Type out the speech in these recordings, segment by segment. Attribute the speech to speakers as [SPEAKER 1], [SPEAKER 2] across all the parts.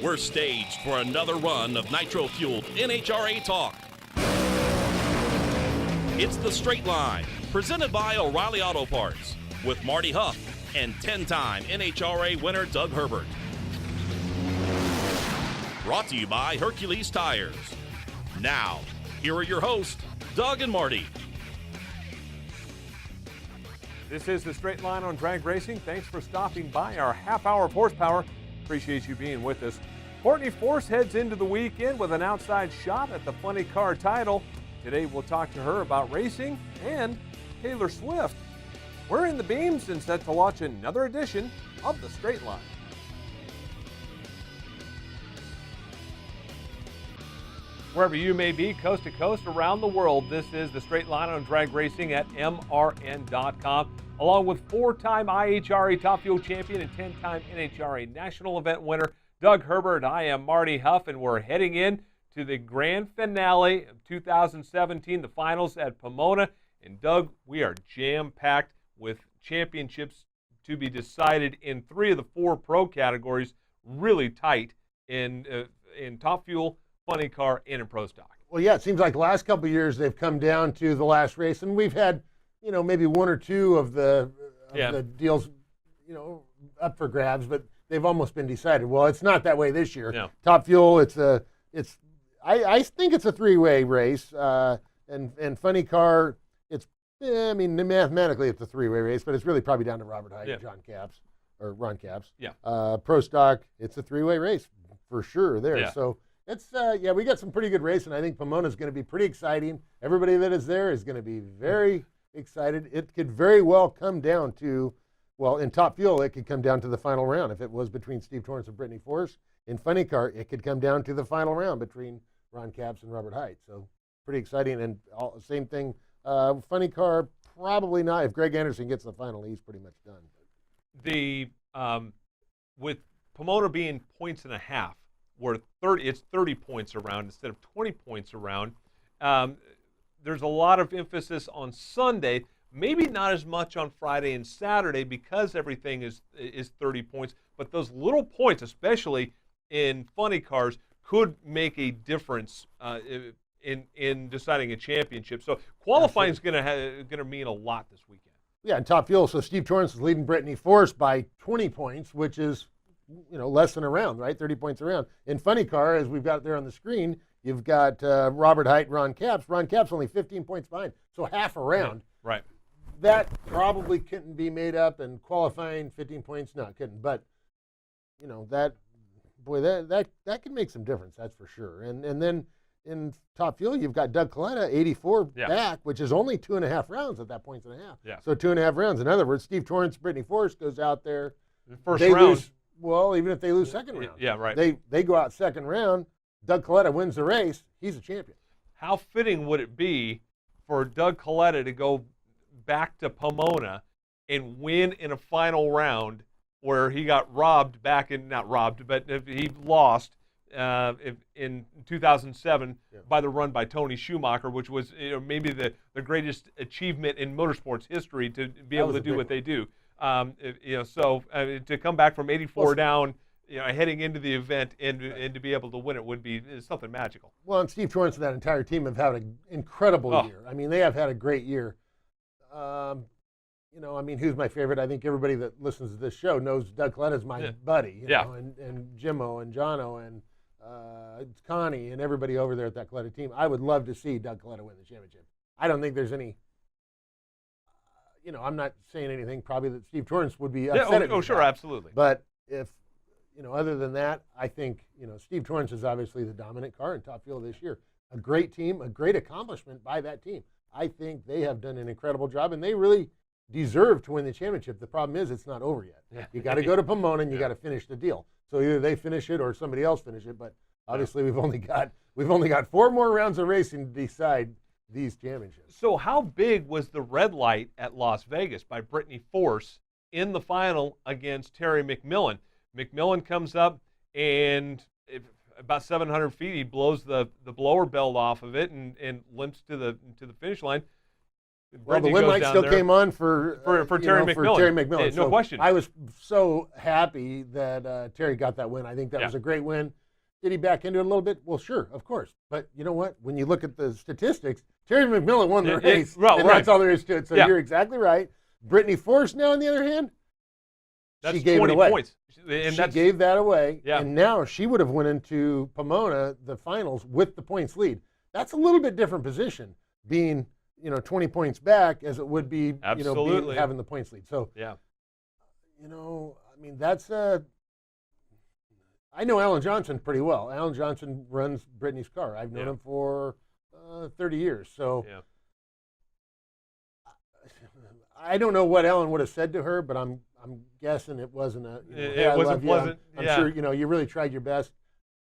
[SPEAKER 1] We're staged for another run of nitro-fueled NHRA talk. It's The Straight Line, presented by O'Reilly Auto Parts, with Marty Huff and 10-time NHRA winner Doug Herbert. Brought to you by Hercules Tires. Now, here are your hosts, Doug and Marty.
[SPEAKER 2] This is The Straight Line on Drag Racing. Thanks for stopping by our half-hour of horsepower. Appreciate you being with us. Courtney Force heads into the weekend with an outside shot at the funny car title. Today we'll talk to her about racing and Taylor Swift. We're in the beams and set to watch another edition of The Straight Line. Wherever you may be, coast to coast, around the world, this is The Straight Line on Drag Racing at MRN.com, along with four-time IHRA Top Fuel champion and 10-time NHRA National Event winner, Doug Herbert. I am Marty Huff, and we're heading in to the grand finale of 2017, the finals at Pomona. And Doug, we are jam-packed with championships to be decided in 3 of the 4 pro categories, really tight in Top Fuel, Funny Car, and in Pro Stock.
[SPEAKER 3] Well, yeah, it seems like the last couple of years they've come down to the last race, and we've had, maybe 1 or 2 of the deals, up for grabs, but they've almost been decided. Well, it's not that way this year.
[SPEAKER 2] No.
[SPEAKER 3] Top Fuel, I think it's a 3-way race, and Funny Car, mathematically it's a 3-way race, but it's really probably down to Robert Hyde and Ron Capps.
[SPEAKER 2] Yeah.
[SPEAKER 3] Pro Stock, it's a 3-way race for sure there.
[SPEAKER 2] Yeah.
[SPEAKER 3] So it's we got some pretty good racing. I think Pomona's going to be pretty exciting. Everybody that is there is going to be very excited. It could very well come down to, in Top Fuel, it could come down to the final round. If it was between Steve Torrence and Courtney Force, in Funny Car, it could come down to the final round between Ron Capps and Robert Hyde. So pretty exciting. And same thing, Funny Car, probably not. If Greg Anderson gets the final, he's pretty much done.
[SPEAKER 2] The with Pomona being 1.5 points, where it's 30 points around instead of 20 points around, there's a lot of emphasis on Sunday. Maybe not as much on Friday and Saturday because everything is 30 points, but those little points, especially in Funny Cars, could make a difference in deciding a championship. So qualifying is going to mean a lot this weekend.
[SPEAKER 3] Yeah, in Top Fuel, so Steve Torrence is leading Brittany Force by 20 points, which is less than a round, right? 30 points a round. In Funny Car, as we've got there on the screen, you've got Robert Hyde, Ron Capps. Ron Capps only 15 points behind, so half a round.
[SPEAKER 2] Yeah, right.
[SPEAKER 3] That probably couldn't be made up, and qualifying 15 points, no, it couldn't. But that could make some difference, that's for sure. And then in Top Fuel, you've got Doug Coletta, 84 back, which is only 2.5 rounds at that point and a half.
[SPEAKER 2] Yeah.
[SPEAKER 3] So 2.5 rounds. In other words, Steve Torrence, Brittany Force goes out there.
[SPEAKER 2] First round.
[SPEAKER 3] Even if they lose second round.
[SPEAKER 2] Yeah, right.
[SPEAKER 3] They go out second round. Doug Coletta wins the race. He's a champion.
[SPEAKER 2] How fitting would it be for Doug Coletta to go back to Pomona and win in a final round where he got he lost in 2007 by the run by Tony Schumacher, which was maybe the greatest achievement in motorsports history to be able to do what they do. To come back from 84 down, heading into the event and to be able to win it would be something magical.
[SPEAKER 3] Well, and Steve Torrence and that entire team have had an incredible year. I mean, they have had a great year. Who's my favorite? I think everybody that listens to this show knows Doug Coletta's my buddy. And Jimmo and Jono and Connie and everybody over there at that Coletta team. I would love to see Doug Coletta win the championship. I don't think there's any. I'm not saying anything probably that Steve Torrence would be upset at me
[SPEAKER 2] sure,
[SPEAKER 3] about.
[SPEAKER 2] Absolutely.
[SPEAKER 3] But if, other than that, I think, Steve Torrence is obviously the dominant car in Top Fuel this year. A great team, a great accomplishment by that team. I think they have done an incredible job, and they really deserve to win the championship. The problem is it's not over yet.
[SPEAKER 2] Yeah.
[SPEAKER 3] You got to go to Pomona, and you got to finish the deal. So either they finish it or somebody else finish it, but obviously we've only got 4 more rounds of racing to decide these championships.
[SPEAKER 2] So how big was the red light at Las Vegas by Brittany Force in the final against Terry McMillan? McMillan comes up and about 700 feet, he blows the blower belt off of it and limps to the finish line.
[SPEAKER 3] Well, the
[SPEAKER 2] Brittany
[SPEAKER 3] win
[SPEAKER 2] goes
[SPEAKER 3] light
[SPEAKER 2] down
[SPEAKER 3] still
[SPEAKER 2] there
[SPEAKER 3] came on for
[SPEAKER 2] Terry McMillan.
[SPEAKER 3] For Terry McMillan.
[SPEAKER 2] No
[SPEAKER 3] So
[SPEAKER 2] question.
[SPEAKER 3] I was so happy that Terry got that win. I think that was a great win. Did he back into it a little bit? Well, sure, of course. But you know what? When you look at the statistics, Terry McMillan won the race, and that's all there is to it. So you're exactly right. Brittany Force, now on the other hand,
[SPEAKER 2] that's
[SPEAKER 3] she gave
[SPEAKER 2] 20
[SPEAKER 3] it away.
[SPEAKER 2] points. And
[SPEAKER 3] she gave that away,
[SPEAKER 2] Yeah.
[SPEAKER 3] and now she would have went into Pomona, the finals, with the points lead. That's a little bit different position, being 20 points back as it would be having the points lead. So I mean that's I know Alan Johnson pretty well. Alan Johnson runs Brittany's car. I've known him for 30 years. So I don't know what Alan would have said to her, but I'm guessing it wasn't a.
[SPEAKER 2] It wasn't pleasant.
[SPEAKER 3] I'm sure you really tried your best.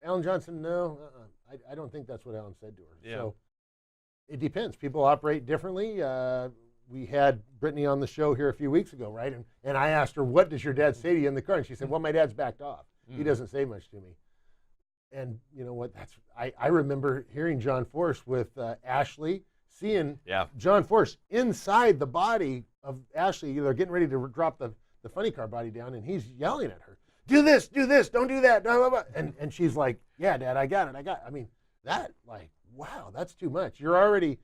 [SPEAKER 3] Alan Johnson, no, I don't think that's what Alan said to her.
[SPEAKER 2] Yeah.
[SPEAKER 3] So it depends. People operate differently. We had Brittany on the show here a few weeks ago, right? And I asked her, "What does your dad say to you in the car?" And she said, "Well, my dad's backed off. He doesn't say much to me." And you know what? I remember hearing John Force with Ashley, seeing John Force inside the body of Ashley. They're getting ready to drop the funny car body down, and he's yelling at her, do this, don't do that, blah, blah, blah. And she's like, "Yeah, Dad, I got it. I mean, that, like, wow, that's too much. You're already,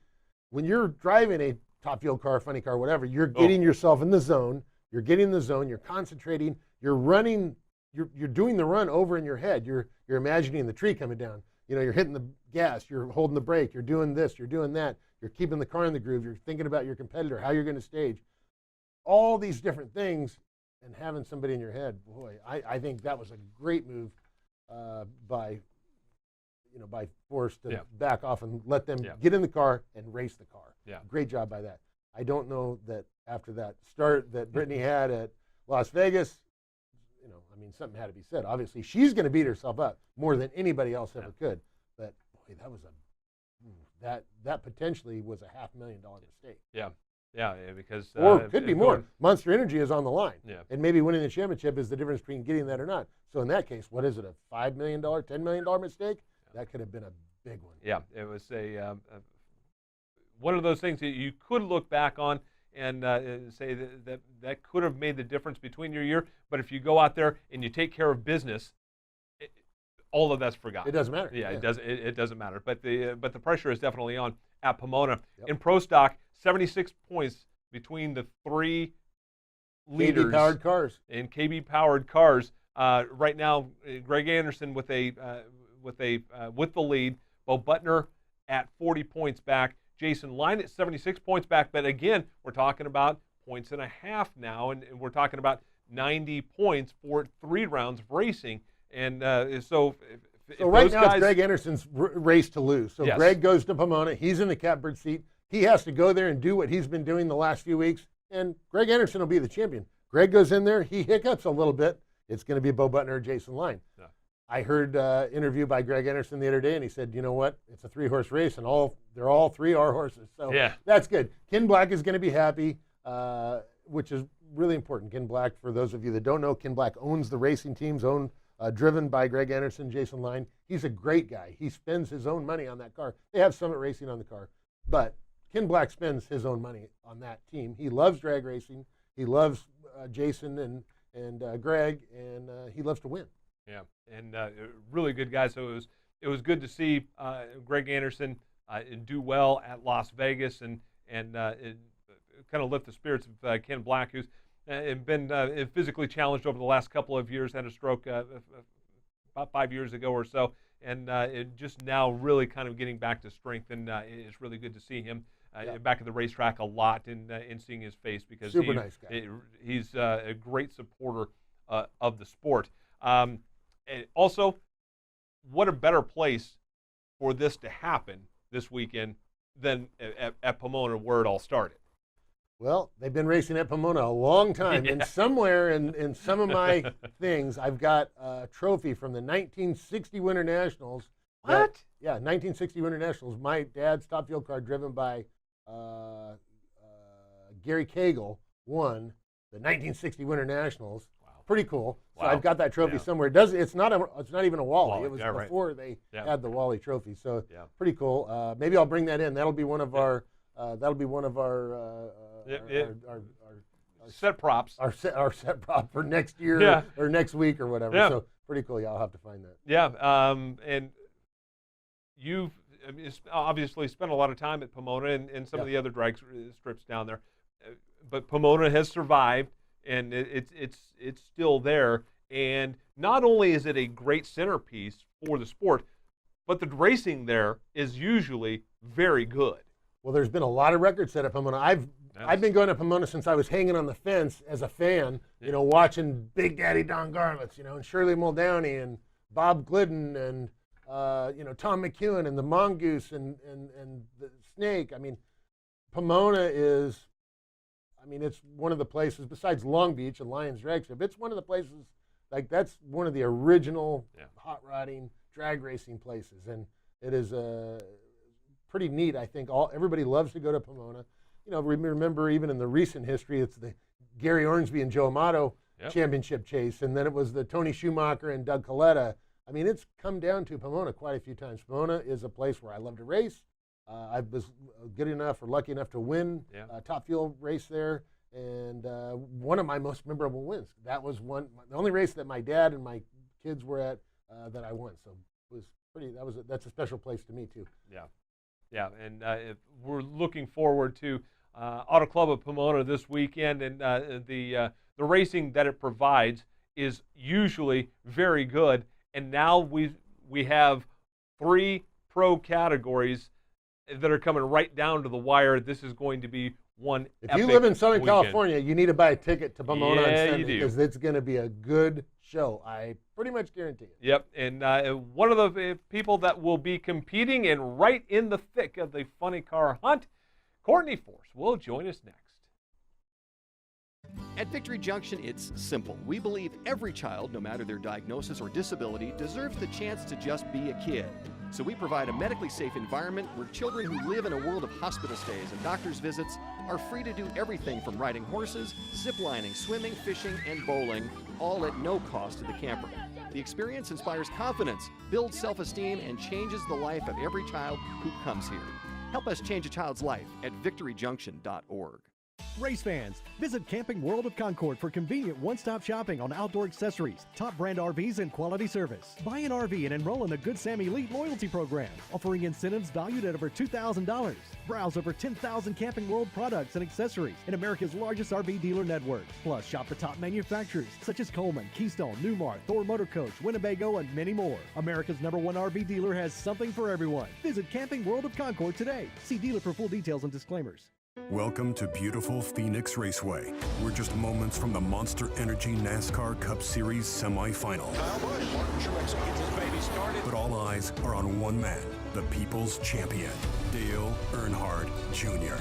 [SPEAKER 3] when you're driving a top fuel car, funny car, whatever, you're getting yourself in the zone. You're getting in the zone. You're concentrating. You're running. You're doing the run over in your head. You're imagining the tree coming down. You're hitting the gas. You're holding the brake. You're doing this. You're doing that. You're keeping the car in the groove. You're thinking about your competitor, how you're going to stage. All these different things, and having somebody in your head, boy, I think that was a great move by Force to back off and let them get in the car and race the car.
[SPEAKER 2] Yeah.
[SPEAKER 3] Great job by that. I don't know that after that start that Brittany had at Las Vegas, I mean, something had to be said. Obviously, she's going to beat herself up more than anybody else ever could. But boy, that was that potentially was a $500,000 mistake.
[SPEAKER 2] Yeah, because
[SPEAKER 3] or could be more. Monster Energy is on the line,
[SPEAKER 2] and
[SPEAKER 3] maybe winning the championship is the difference between getting that or not. So in that case, what is it? A $5 million, $10 million mistake? That could have been a big one.
[SPEAKER 2] Yeah, it was one of those things that you could look back on and say that could have made the difference between your year. But if you go out there and you take care of business, all of that's forgotten.
[SPEAKER 3] It doesn't matter.
[SPEAKER 2] Yeah. It doesn't matter. But the pressure is definitely on at Pomona. In Pro Stock, 76 points between the three leaders.
[SPEAKER 3] KB-powered cars.
[SPEAKER 2] In KB-powered cars. Right now, Greg Anderson with the lead. Bo Butner at 40 points back. Jason Line at 76 points back. But again, we're talking about points and a half now, and we're talking about 90 points for 3 rounds of racing. And so
[SPEAKER 3] right now it's Greg Anderson's race to lose. So Greg goes to Pomona. He's in the catbird seat. He has to go there and do what he's been doing the last few weeks, and Greg Anderson will be the champion. Greg goes in there. He hiccups a little bit. It's going to be Bo Butner or Jason Line. Yeah. I heard an interview by Greg Anderson the other day, and he said, you know what? It's a 3-horse race, and they're all 3 our horses. So that's good. Ken Black is going to be happy, which is really important. Ken Black, for those of you that don't know, Ken Black owns the racing teams, driven by Greg Anderson, Jason Line. He's a great guy. He spends his own money on that car. They have Summit Racing on the car, but Ken Black spends his own money on that team. He loves drag racing. He loves Jason and Greg, and he loves to win.
[SPEAKER 2] Yeah, and really good guy. So it was good to see Greg Anderson do well at Las Vegas and kind of lift the spirits of Ken Black, who's been physically challenged over the last couple of years. Had a stroke about 5 years ago or so, and just now really kind of getting back to strength. And it's really good to see him back at the racetrack a lot and seeing his face, because
[SPEAKER 3] super nice guy.
[SPEAKER 2] He's a great supporter of the sport. And also, what a better place for this to happen this weekend than at Pomona, where it all started.
[SPEAKER 3] Well, they've been racing at Pomona a long time, and somewhere in some of my things, I've got a trophy from the 1960 Winter Nationals.
[SPEAKER 2] What?
[SPEAKER 3] 1960 Winter Nationals. My dad's top fuel car, driven by Gary Cagle, won the 1960 Winter Nationals. Pretty cool. So I've got that trophy somewhere. It's not even a Wally. It was before they had the Wally trophy. So pretty cool. Maybe I'll bring that in. That'll be one of our that'll be one of our
[SPEAKER 2] set props.
[SPEAKER 3] Our set prop for next year or next week or whatever.
[SPEAKER 2] Yeah.
[SPEAKER 3] So pretty cool. Yeah, I'll have to find that.
[SPEAKER 2] Yeah, and you've obviously spent a lot of time at Pomona and some of the other drag strips down there, but Pomona has survived, and it's still there. And not only is it a great centerpiece for the sport, but the racing there is usually very good.
[SPEAKER 3] Well, there's been a lot of records set at Pomona. I've been going to Pomona since I was hanging on the fence as a fan, watching Big Daddy Don Garlitz, and Shirley Muldowney and Bob Glidden and Tom McEwen and the Mongoose and the Snake. I mean, Pomona is, it's one of the places besides Long Beach and Lions Drag Strip. It's one of the places, like, that's one of the original hot rodding drag racing places, and it is pretty neat. I think everybody loves to go to Pomona. Remember even in the recent history, it's the Gary Ornsby and Joe Amato championship chase, and then it was the Tony Schumacher and Doug Coletta. I mean, it's come down to Pomona quite a few times. Pomona is a place where I love to race. I was good enough or lucky enough to win a Top Fuel race there, and one of my most memorable wins. That was the only race that my dad and my kids were at that I won. So it was pretty. That's a special place to me too.
[SPEAKER 2] Yeah, and we're looking forward to Auto Club of Pomona this weekend, and the racing that it provides is usually very good. And now we have 3 pro categories that are coming right down to the wire. This is going to be one
[SPEAKER 3] If
[SPEAKER 2] epic
[SPEAKER 3] you live in Southern
[SPEAKER 2] weekend.
[SPEAKER 3] California, you need to buy a ticket to Pomona on Sunday,
[SPEAKER 2] you do.
[SPEAKER 3] because it's going to be a good show. I pretty much guarantee it.
[SPEAKER 2] Yep, and one of the people that will be competing and right in the thick of the funny car hunt, Courtney Force, will join us next.
[SPEAKER 4] At Victory Junction, it's simple. We believe every child, no matter their diagnosis or disability, deserves the chance to just be a kid. So we provide a medically safe environment where children who live in a world of hospital stays and doctor's visits are free to do everything from riding horses, ziplining, swimming, fishing, and bowling, all at no cost to the camper. The experience inspires confidence, builds self-esteem, and changes the life of every child who comes here. Help us change a child's life at victoryjunction.org.
[SPEAKER 5] Race fans, visit Camping World of Concord for convenient one-stop shopping on outdoor accessories, top brand RVs, and quality service. Buy an RV and enroll in the Good Sam Elite loyalty program, offering incentives valued at over $2,000. Browse over 10,000 Camping World products and accessories in America's largest RV dealer network. Plus, shop the top manufacturers such as Coleman, Keystone, Newmar, Thor Motor Coach, Winnebago, and many more. America's #1 RV dealer has something for everyone. Visit Camping World of Concord today. See dealer for full details and disclaimers.
[SPEAKER 6] Welcome to beautiful Phoenix Raceway. We're just moments from the Monster Energy NASCAR Cup Series semifinal. But all eyes are on one man, the people's champion, Dale Earnhardt Jr.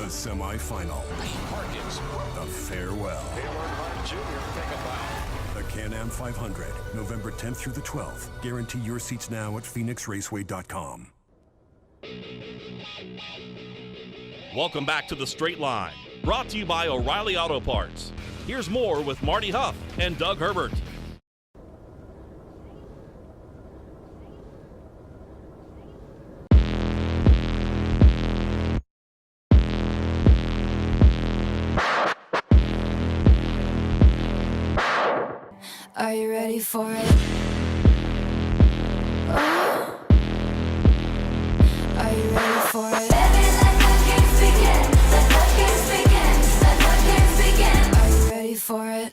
[SPEAKER 6] The semifinal. The farewell. The Can-Am 500, November 10th through the 12th. Guarantee your seats now at phoenixraceway.com.
[SPEAKER 1] Welcome back to The Straight Line, brought to you by O'Reilly Auto Parts. Here's more with Marty Huff and Doug Herbert.
[SPEAKER 7] Are you ready for it? Oh. Are you ready for it? Baby, let the games begin. Let the games begin. Let the games begin. Are you ready for it?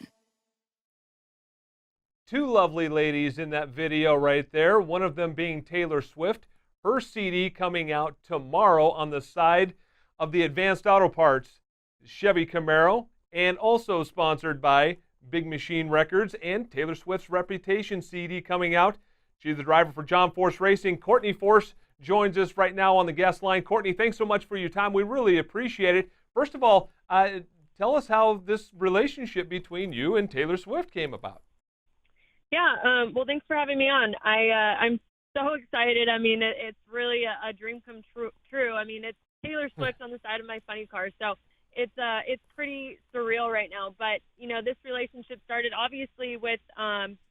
[SPEAKER 2] 2 lovely ladies in that video right there, one of them being Taylor Swift. Her CD coming out tomorrow on the side of the Advanced Auto Parts Chevy Camaro, and also sponsored by Big Machine Records, and Taylor Swift's Reputation CD coming out. She's the driver for John Force Racing. Courtney Force joins us right now on the guest line. Courtney, thanks so much for your time. We really appreciate it. First of all, tell us how this relationship between you and Taylor Swift came about.
[SPEAKER 8] Yeah, well, thanks for having me on. I'm so excited. I mean, it's really a dream come true. I mean, it's Taylor Swift on the side of my funny car, so it's pretty surreal right now. But, you know, this relationship started obviously with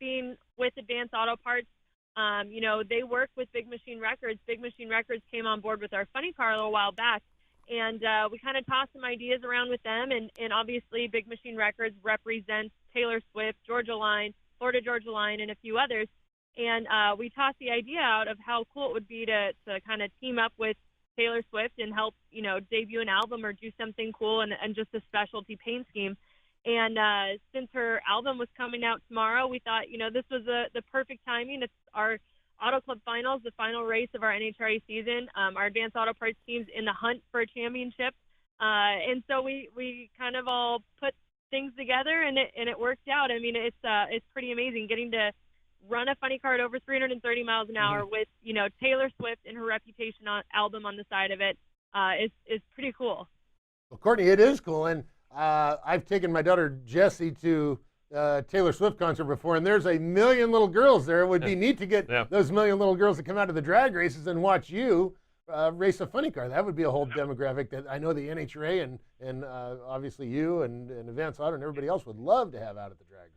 [SPEAKER 8] being with Advanced Auto Parts. they work with Big Machine Records. Big Machine Records came on board with our funny car a little while back, and we kind of tossed some ideas around with them. And obviously, Big Machine Records represents Taylor Swift, Georgia Line, Florida Georgia Line, and a few others. And we tossed the idea out of how cool it would be to kind of team up with Taylor Swift and help, debut an album or do something cool and just a specialty paint scheme. And since her album was coming out tomorrow, we thought, this was the perfect timing. It's our Auto Club Finals, the final race of our NHRA season. Our advanced auto parts team's in the hunt for a championship. And so we kind of all put things together, and it worked out. I mean, it's pretty amazing getting to run a funny car at over 330 miles an hour with, Taylor Swift and her Reputation album on the side of it. Is pretty cool.
[SPEAKER 3] Well, Courtney, it is cool. And I've taken my daughter Jessie to Taylor Swift concert before, and there's a million little girls there. It would be neat to get those million little girls to come out to the drag races and watch you race a funny car. That would be a whole demographic that I know the NHRA and obviously you and Advanced Auto and everybody else would love to have out at the drag.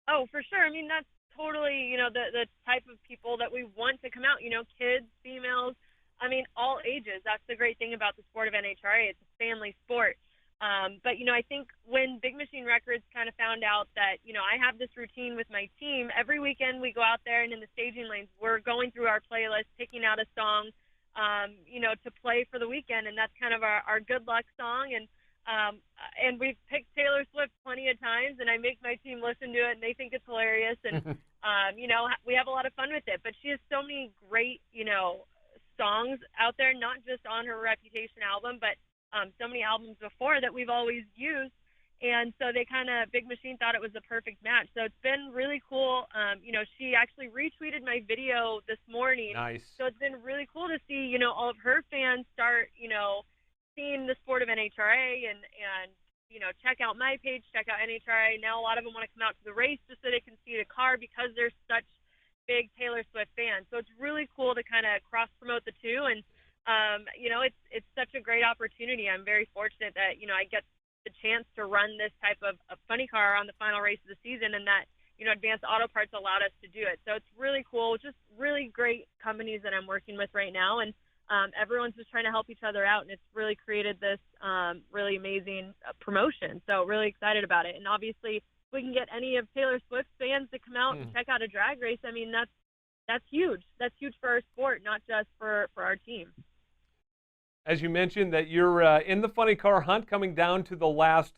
[SPEAKER 8] Oh, for sure. I mean, that's totally, the type of people that we want to come out, kids, females, I mean, all ages. That's the great thing about the sport of NHRA. It's a family sport. But, I think when Big Machine Records kind of found out that, I have this routine with my team, every weekend we go out there and in the staging lanes, we're going through our playlist, picking out a song, to play for the weekend. And that's kind of our good luck song. And we've picked Taylor Swift plenty of times, and I make my team listen to it, and they think it's hilarious. And, we have a lot of fun with it. But she has so many great, songs out there, not just on her Reputation album, but so many albums before that we've always used. And so Big Machine thought it was the perfect match. So it's been really cool. She actually retweeted my video this morning.
[SPEAKER 2] Nice.
[SPEAKER 8] So it's been really cool to see, all of her fans start, seeing the sport of NHRA and check out my page, check out NHRA. Now a lot of them want to come out to the race just so they can see the car because they're such big Taylor Swift fans. So it's really cool to kind of cross-promote the two. And, it's such a great opportunity. I'm very fortunate that, I get the chance to run this type of funny car on the final race of the season, and that, Advanced Auto Parts allowed us to do it. So it's really cool. Just really great companies that I'm working with right now. And everyone's just trying to help each other out, and it's really created this really amazing promotion. So really excited about it. And obviously, if we can get any of Taylor Swift's fans to come out and check out a drag race, I mean, that's huge. That's huge for our sport, not just for our team.
[SPEAKER 2] As you mentioned that you're in the funny car hunt coming down to the last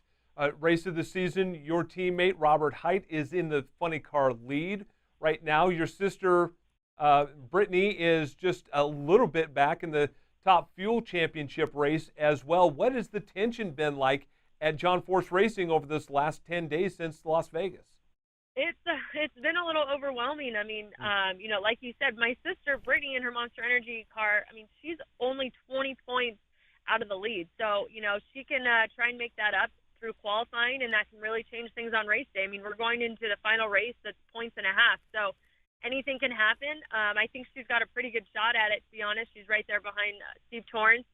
[SPEAKER 2] race of the season, your teammate Robert Height is in the funny car lead right now. Your sister Brittany is just a little bit back in the Top Fuel Championship race as well. What has the tension been like at John Force Racing over this last 10 days since Las Vegas?
[SPEAKER 8] It's been a little overwhelming. I mean, like you said, my sister Brittany in her Monster Energy car, I mean, she's only 20 points out of the lead. So, she can try and make that up through qualifying, and that can really change things on race day. I mean, we're going into the final race that's points and a half. So anything can happen. I think she's got a pretty good shot at it, to be honest. She's right there behind Steve Torrance,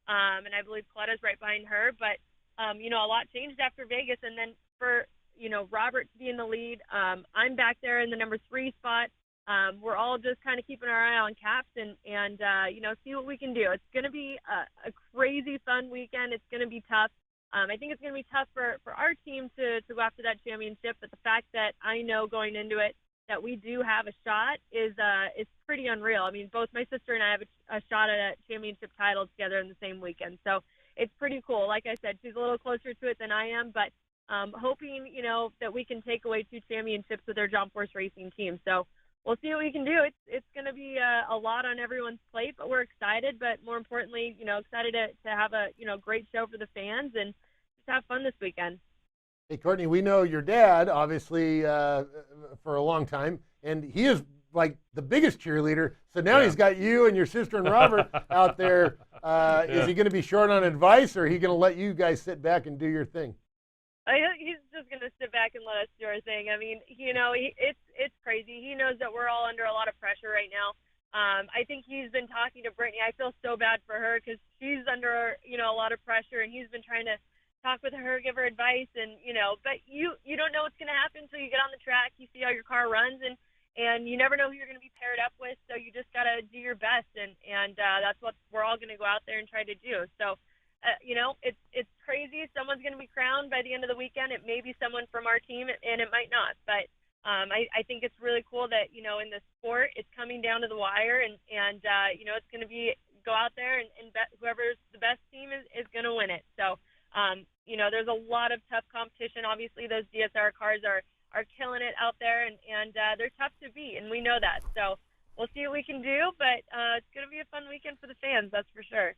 [SPEAKER 8] and I believe Coletta's right behind her. But, a lot changed after Vegas. And then for, Robert to be in the lead, I'm back there in the number 3 spot. We're all just kind of keeping our eye on Caps and see what we can do. It's going to be a crazy fun weekend. It's going to be tough. I think it's going to be tough for our team to go after that championship. But the fact that I know going into it that we do have a shot is pretty unreal. I mean, both my sister and I have a shot at a championship title together in the same weekend. So it's pretty cool. Like I said, she's a little closer to it than I am, but hoping, that we can take away 2 championships with our John Force Racing team. So we'll see what we can do. It's going to be a lot on everyone's plate, but we're excited. But more importantly, excited to have a, great show for the fans and just have fun this weekend.
[SPEAKER 3] Hey, Courtney, we know your dad, obviously, for a long time, and he is like the biggest cheerleader. So now he's got you and your sister and Robert out there. Is he going to be short on advice, or are he going to let you guys sit back and do your thing?
[SPEAKER 8] He's just going to sit back and let us do our thing. I mean, it's crazy. He knows that we're all under a lot of pressure right now. I think he's been talking to Brittany. I feel so bad for her because she's under, a lot of pressure, and he's been trying to talk with her, give her advice, and, but you don't know what's going to happen until you get on the track, you see how your car runs, and and you never know who you're going to be paired up with, so you just got to do your best, and that's what we're all going to go out there and try to do. So, it's crazy. Someone's going to be crowned by the end of the weekend. It may be someone from our team, and it might not, but I think it's really cool that, in the sport, it's coming down to the wire, and it's going to be go out there and bet whoever's the best team is going to win it. So, there's a lot of tough competition. Obviously, those DSR cars are killing it out there, and they're tough to beat, and we know that. So we'll see what we can do, but it's going to be a fun weekend for the fans, that's for sure.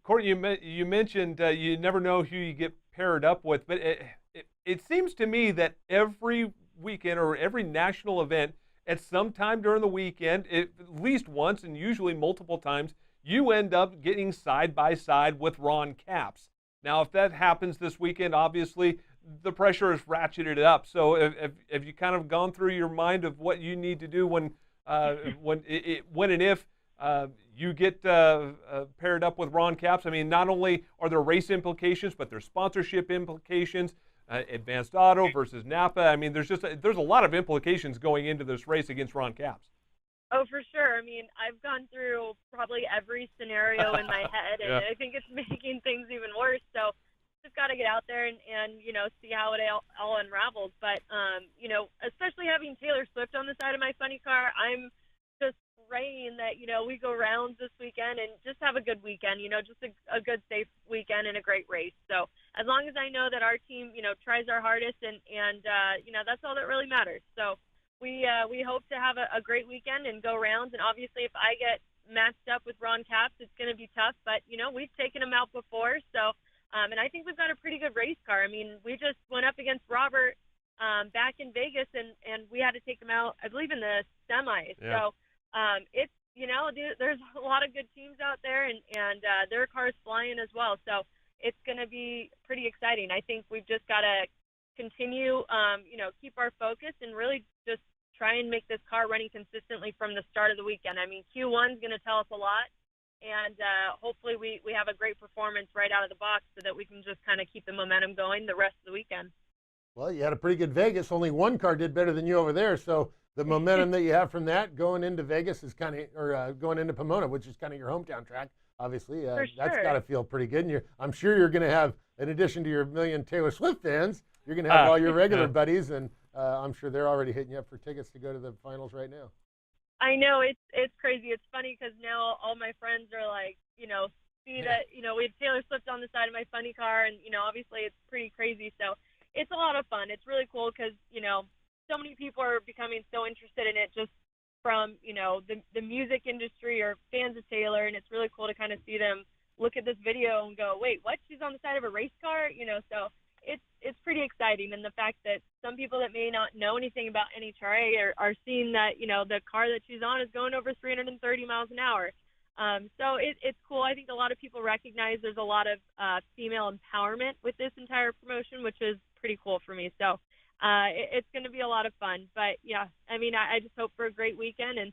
[SPEAKER 2] Courtney, you mentioned you never know who you get paired up with, but it seems to me that every weekend or every national event, at some time during the weekend, at least once and usually multiple times, you end up getting side by side with Ron Capps. Now, if that happens this weekend, obviously the pressure is ratcheted up. So, have you kind of gone through your mind of what you need to do when and if you get paired up with Ron Capps? I mean, not only are there race implications, but there's sponsorship implications. Advanced Auto versus Napa. I mean, there's a lot of implications going into this race against Ron Capps.
[SPEAKER 8] Oh, for sure. I mean, I've gone through probably every scenario in my head, and I think it's making things even worse. So just got to get out there and see how it all unravels. But, especially having Taylor Swift on the side of my funny car, I'm just praying that, we go rounds this weekend and just have a good weekend, just a good, safe weekend and a great race. So as long as I know that our team, tries our hardest and that's all that really matters. So we hope to have a great weekend and go rounds. And obviously if I get matched up with Ron Capps, it's going to be tough, but we've taken him out before. So, and I think we've got a pretty good race car. I mean, we just went up against Robert back in Vegas and we had to take him out, I believe, in the semis. Yeah. So it's, there's a lot of good teams out there and their cars flying as well. So it's going to be pretty exciting. I think we've just got to continue, keep our focus and really just try and make this car running consistently from the start of the weekend. I mean, Q1 is going to tell us a lot, and hopefully we have a great performance right out of the box so that we can just kind of keep the momentum going the rest of the weekend.
[SPEAKER 3] Well, you had a pretty good Vegas. Only one car did better than you over there, so the momentum that you have from that going into Vegas is going into Pomona, which is kind of your hometown track, obviously.
[SPEAKER 8] For
[SPEAKER 3] That's
[SPEAKER 8] sure.
[SPEAKER 3] got to feel pretty good. And I'm sure you're going to have, in addition to your million Taylor Swift fans, you're going to have all your regular buddies, and I'm sure they're already hitting you up for tickets to go to the finals right now.
[SPEAKER 8] I know, it's crazy. It's funny because now all my friends are like, see that, we have Taylor Swift on the side of my funny car, and, obviously it's pretty crazy. So it's a lot of fun. It's really cool because, so many people are becoming so interested in it just from, the music industry or fans of Taylor, and it's really cool to kind of see them look at this video and go, wait, what? She's on the side of a race car? So it's pretty exciting. And the fact that some people that may not know anything about NHRA are seeing that, the car that she's on is going over 330 miles an hour. So it's cool. I think a lot of people recognize there's a lot of female empowerment with this entire promotion, which is pretty cool for me. So it's going to be a lot of fun. But, yeah, I mean, I just hope for a great weekend. And,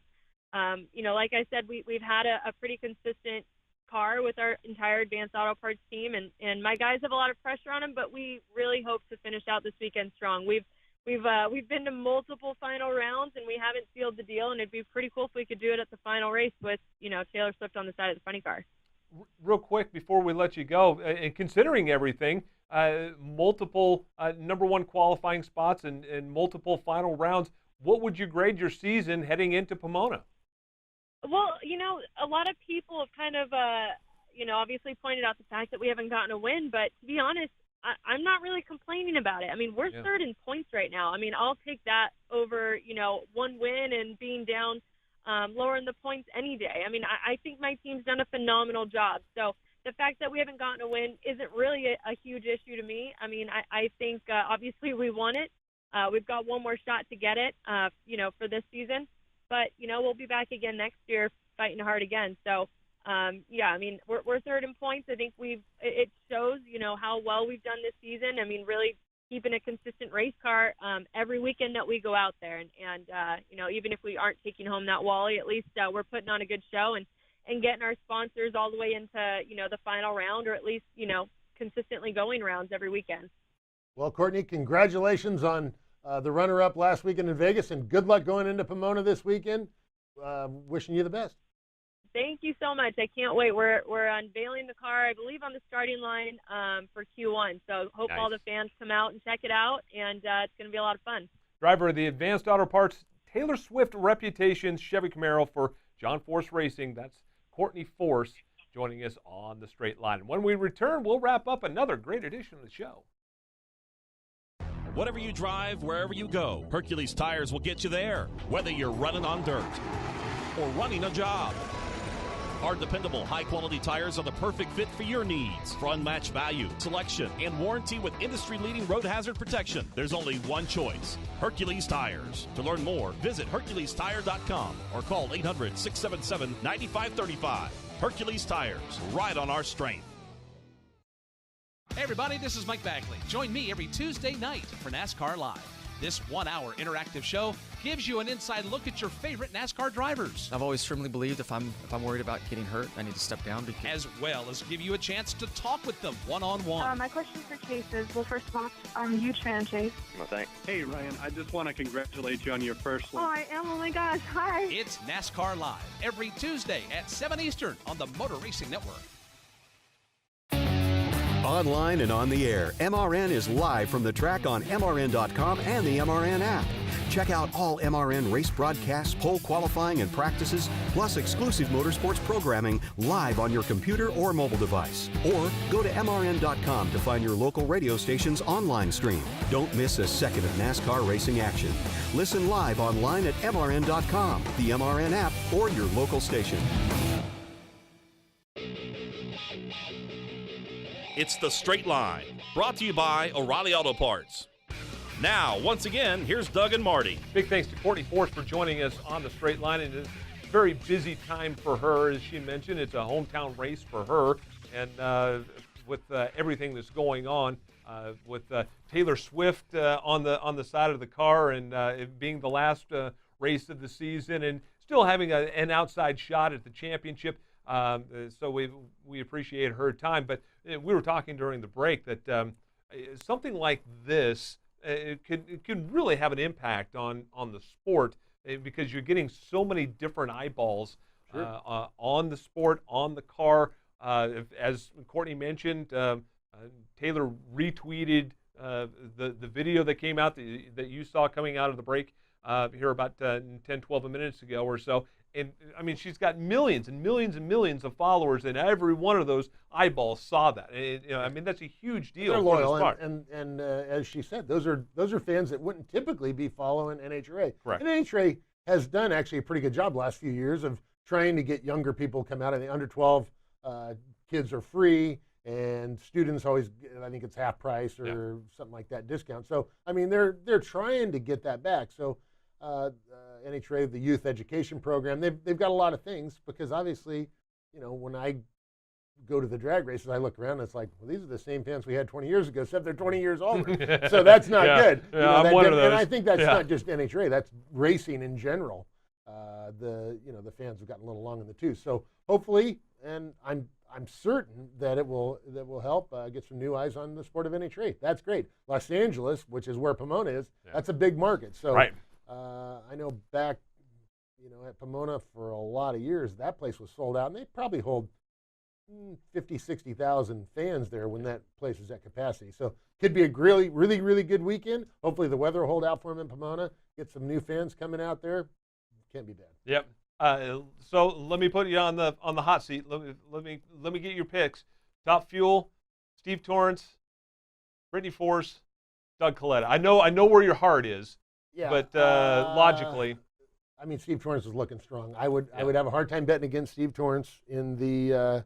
[SPEAKER 8] like I said, we've had a pretty consistent car with our entire Advanced Auto Parts team. And my guys have a lot of pressure on them, but we really hope to finish out this weekend strong. We've been to multiple final rounds, and we haven't sealed the deal, and it'd be pretty cool if we could do it at the final race with, Taylor Swift on the side of the funny car.
[SPEAKER 2] Real quick before we let you go, and considering everything, multiple number one qualifying spots and multiple final rounds, what would you grade your season heading into Pomona?
[SPEAKER 8] Well, a lot of people have kind of, obviously pointed out the fact that we haven't gotten a win, but to be honest, I'm not really complaining about it. I mean, we're third in points right now. I mean, I'll take that over, one win and being down lower in the points any day. I mean, I think my team's done a phenomenal job. So the fact that we haven't gotten a win isn't really a huge issue to me. I mean, I think obviously we won it. We've got one more shot to get it, for this season. But, we'll be back again next year fighting hard again. So, yeah, I mean, we're third in points. I think it shows, how well we've done this season. I mean, really keeping a consistent race car every weekend that we go out there. And even if we aren't taking home that Wally, at least we're putting on a good show and getting our sponsors all the way into, the final round, or at least, consistently going rounds every weekend.
[SPEAKER 3] Well, Courtney, congratulations on the runner-up last weekend in Vegas, and good luck going into Pomona this weekend. Wishing you the best.
[SPEAKER 8] Thank you so much. I can't wait. We're unveiling the car, I believe, on the starting line for Q1. So hope all the fans come out and check it out, and it's going to be a lot of fun.
[SPEAKER 2] Driver of the Advanced Auto Parts Taylor Swift Reputation Chevy Camaro for John Force Racing. That's Courtney Force joining us on the straight line. And when we return, we'll wrap up another great edition of the show.
[SPEAKER 1] Whatever you drive, wherever you go, Hercules Tires will get you there. Whether you're running on dirt or running a job, our dependable, high-quality tires are the perfect fit for your needs. For unmatched value, selection, and warranty with industry-leading road hazard protection, there's only one choice: Hercules Tires. To learn more, visit HerculesTire.com or call 800-677-9535. Hercules Tires, ride on our strength.
[SPEAKER 9] Hey everybody, this is Mike Bagley. Join me every Tuesday night for NASCAR Live. This 1-hour interactive show gives you an inside look at your favorite NASCAR drivers.
[SPEAKER 10] I've always firmly believed if I'm worried about getting hurt, I need to step down.
[SPEAKER 9] As well as give you a chance to talk with them one-on-one.
[SPEAKER 11] My question for Chase is, well, first of all, I'm a huge fan, Chase.
[SPEAKER 12] Well, thanks. Hey, Ryan, I just want to congratulate you on your first one.
[SPEAKER 11] Oh, I am? Oh, my gosh. Hi.
[SPEAKER 9] It's NASCAR Live every Tuesday at 7 Eastern on the Motor Racing Network.
[SPEAKER 4] Online and on the air, MRN is live from the track on MRN.com and the MRN app. Check out all MRN race broadcasts, pole qualifying and practices, plus exclusive motorsports programming live on your computer or mobile device. Or go to MRN.com to find your local radio station's online stream. Don't miss a second of NASCAR racing action. Listen live online at MRN.com, the MRN app, or your local station.
[SPEAKER 1] It's The Straight Line, brought to you by O'Reilly Auto Parts. Now, once again, here's Doug and Marty.
[SPEAKER 2] Big thanks to Courtney Force for joining us on the straight line. And it's a very busy time for her, as she mentioned. It's a hometown race for her. And with everything that's going on, with Taylor Swift on the side of the car, and it being the last race of the season, and still having an outside shot at the championship. So we appreciate her time. But we were talking during the break that something like this it could really have an impact on the sport, because you're getting so many different eyeballs on the sport, on the car. As Courtney mentioned, Taylor retweeted the video that came out that you saw coming out of the break here about 10, 12 minutes ago or so. And I mean, she's got millions and millions and millions of followers, and every one of those eyeballs saw that. I mean, that's a huge deal.
[SPEAKER 3] They're loyal, and as she said, those are fans that wouldn't typically be following NHRA.
[SPEAKER 2] Correct.
[SPEAKER 3] And NHRA has done actually a pretty good job the last few years of trying to get younger people to come out. I think under 12 kids are free, and students always, I think it's half price or something like that, discount. So I mean, they're trying to get that back. So. NHRA, the youth education program, they've got a lot of things, because obviously, when I go to the drag races, I look around and it's like, well, these are the same fans we had 20 years ago, except they're 20 years older. So that's not good.
[SPEAKER 2] Yeah, I'm one of those.
[SPEAKER 3] And I think that's not just NHRA, that's racing in general. The fans have gotten a little long in the tooth. So hopefully, and I'm certain that it will help get some new eyes on the sport of NHRA. That's great. Los Angeles, which is where Pomona is, that's a big market. So.
[SPEAKER 2] Right.
[SPEAKER 3] I know back, at Pomona for a lot of years, that place was sold out, and they probably hold 50, 60,000 fans there when that place is at capacity. So could be a really, really, really good weekend. Hopefully the weather will hold out for them in Pomona. Get some new fans coming out there. Can't be bad.
[SPEAKER 2] Yep. So let me put you on the hot seat. Let me get your picks. Top Fuel, Steve Torrence, Brittany Force, Doug Coletta. I know where your heart is.
[SPEAKER 3] Yeah,
[SPEAKER 2] but logically,
[SPEAKER 3] I mean, Steve Torrence is looking strong. I would have a hard time betting against Steve Torrence in the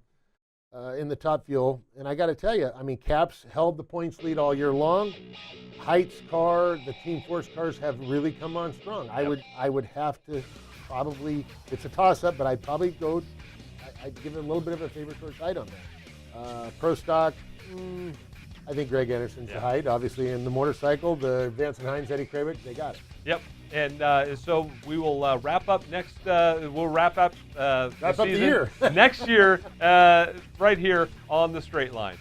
[SPEAKER 3] Top Fuel. And I got to tell you, I mean, Caps held the points lead all year long. Height's car, the Team Force cars have really come on strong. I would have to probably, it's a toss up, but I'd probably go. I'd give it a little bit of a favor towards Height on that. Pro Stock. I think Greg Anderson's the height, obviously, in the motorcycle. The Vance and Hines, Eddie Kravick, they got it.
[SPEAKER 2] Yep. And so we will wrap up next. We'll wrap up the
[SPEAKER 3] year
[SPEAKER 2] next year, right here on the Straight Line.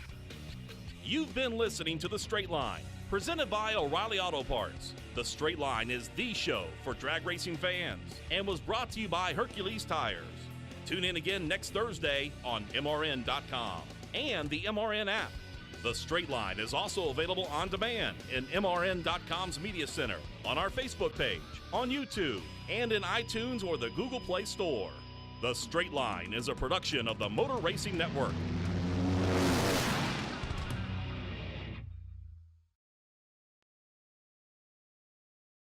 [SPEAKER 1] You've been listening to The Straight Line, Presented by O'Reilly Auto Parts, The Straight Line is the show for drag racing fans and was brought to you by Hercules Tires. Tune in again next Thursday on MRN.com and the MRN app. The Straight Line is also available on demand in MRN.com's Media Center, on our Facebook page, on YouTube, and in iTunes or the Google Play Store. The Straight Line is a production of the Motor Racing Network.